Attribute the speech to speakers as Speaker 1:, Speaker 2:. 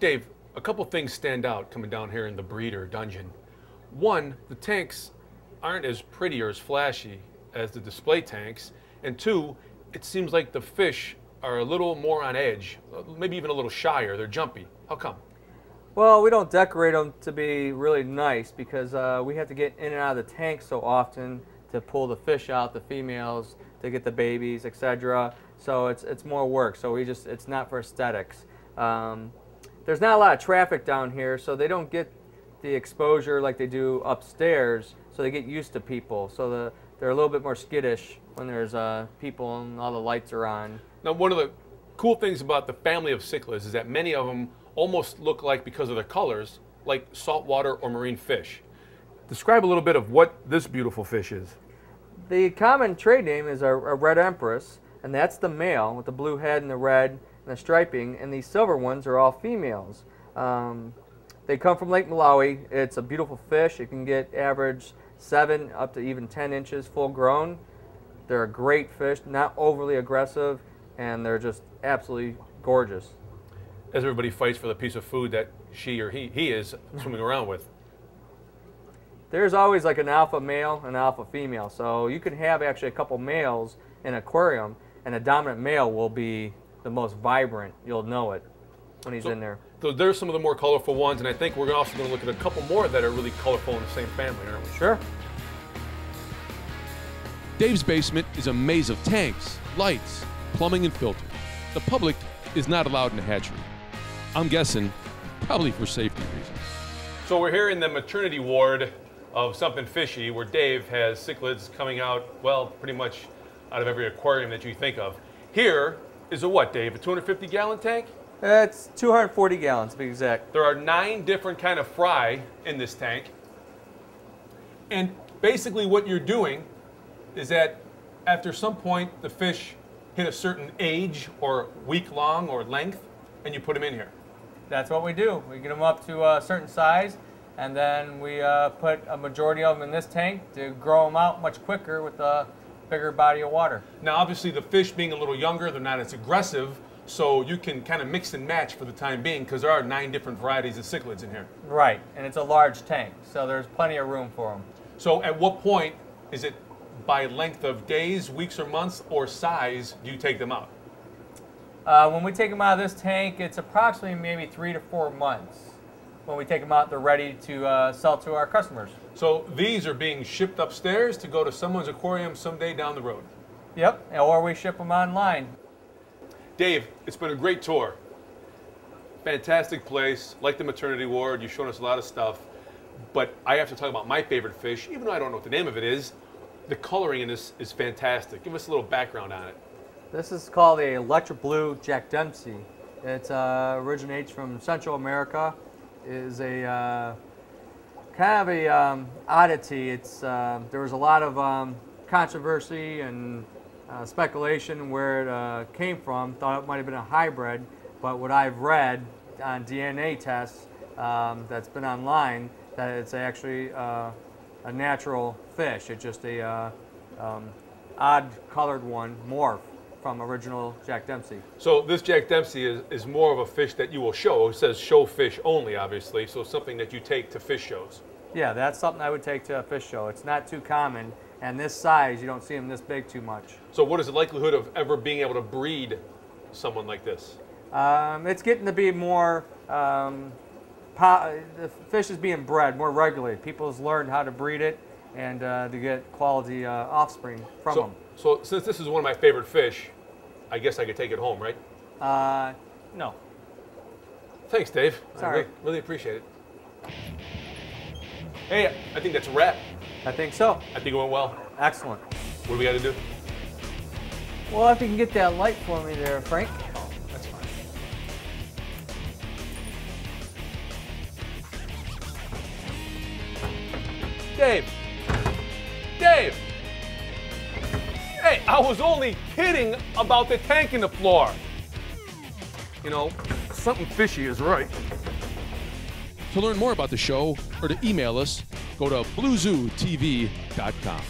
Speaker 1: Dave, a couple things stand out coming down here in the breeder dungeon. One, the tanks aren't as pretty or as flashy as the display tanks. And two, it seems like the fish are a little more on edge, maybe even a little shyer. They're jumpy. How come?
Speaker 2: Well, we don't decorate them to be really nice because we have to get in and out of the tank so often to pull the fish out, the females, to get the babies, etc. So it's more work. So it's not for aesthetics. There's not a lot of traffic down here, so they don't get the exposure like they do upstairs. So they get used to people. So they're a little bit more skittish when there's people and all the lights are on.
Speaker 1: Now, one of the cool things about the family of cichlids is that many of them almost look like, because of their colors, like saltwater or marine fish. Describe a little bit of what this beautiful fish is.
Speaker 2: The common trade name is a red empress, and that's the male with the blue head and the red and the striping, and these silver ones are all females. They come from Lake Malawi. It's a beautiful fish. It can get average 7 up to even 10 inches full grown. They're a great fish, not overly aggressive, and they're just absolutely gorgeous.
Speaker 1: As everybody fights for the piece of food that she or he is swimming around with.
Speaker 2: There's always like an alpha male and an alpha female. So you can have actually a couple males in an aquarium, and a dominant male will be the most vibrant. You'll know it when he's in there.
Speaker 1: So there's some of the more colorful ones, and I think we're also going to look at a couple more that are really colorful in the same family, aren't we?
Speaker 2: Sure.
Speaker 3: Dave's basement is a maze of tanks, lights, plumbing, and filters. The public is not allowed in the hatchery. I'm guessing probably for safety reasons.
Speaker 1: So we're here in the maternity ward of Something Fishy, where Dave has cichlids coming out, well, pretty much out of every aquarium that you think of. Here is a what, Dave? A 250-gallon tank?
Speaker 2: It's 240 gallons to be exact.
Speaker 1: There are 9 different kind of fry in this tank. And basically what you're doing is that after some point the fish hit a certain age or week long or length, and you put them in here.
Speaker 2: That's what we do. We get them up to a certain size, and then we put a majority of them in this tank to grow them out much quicker with a bigger body of water.
Speaker 1: Now, obviously, the fish being a little younger, they're not as aggressive, so you can kind of mix and match for the time being, because there are 9 different varieties of cichlids in here.
Speaker 2: Right, and it's a large tank, so there's plenty of room for them.
Speaker 1: So at what point is it by length of days, weeks, or months, or size do you take them out?
Speaker 2: When we take them out of this tank, it's approximately maybe 3 to 4 months. When we take them out, they're ready to sell to our customers.
Speaker 1: So these are being shipped upstairs to go to someone's aquarium someday down the road?
Speaker 2: Yep, or we ship them online.
Speaker 1: Dave, it's been a great tour. Fantastic place, like the maternity ward. You've shown us a lot of stuff. But I have to talk about my favorite fish, even though I don't know what the name of it is. The coloring in this is fantastic. Give us a little background on it.
Speaker 2: This is called the Electric Blue Jack Dempsey. It originates from Central America. It is a kind of a oddity. There was a lot of controversy and speculation where it came from. Thought it might have been a hybrid, but what I've read on DNA tests that's been online, that it's actually a natural fish. It's just a odd colored one, morph from original Jack Dempsey.
Speaker 1: So this Jack Dempsey is more of a fish that you will show. It says show fish only, obviously, so something that you take to fish shows.
Speaker 2: Yeah, that's something I would take to a fish show. It's not too common, and this size, you don't see them this big too much.
Speaker 1: So what is the likelihood of ever being able to breed someone like this?
Speaker 2: It's getting to be more, the fish is being bred more regularly. People have learned how to breed it and to get quality offspring from them.
Speaker 1: So since this is one of my favorite fish, I guess I could take it home, right?
Speaker 2: No.
Speaker 1: Thanks, Dave.
Speaker 2: Sorry.
Speaker 1: I really appreciate it. Hey, I think that's a wrap.
Speaker 2: I think so.
Speaker 1: I think it went well.
Speaker 2: Excellent.
Speaker 1: What do we got to do?
Speaker 2: Well, if you can get that light for me there, Frank.
Speaker 1: Oh, that's fine. Dave! Dave! Hey, I was only kidding about the tank in the floor. You know, something fishy is right.
Speaker 3: To learn more about the show or to email us, go to bluezootv.com.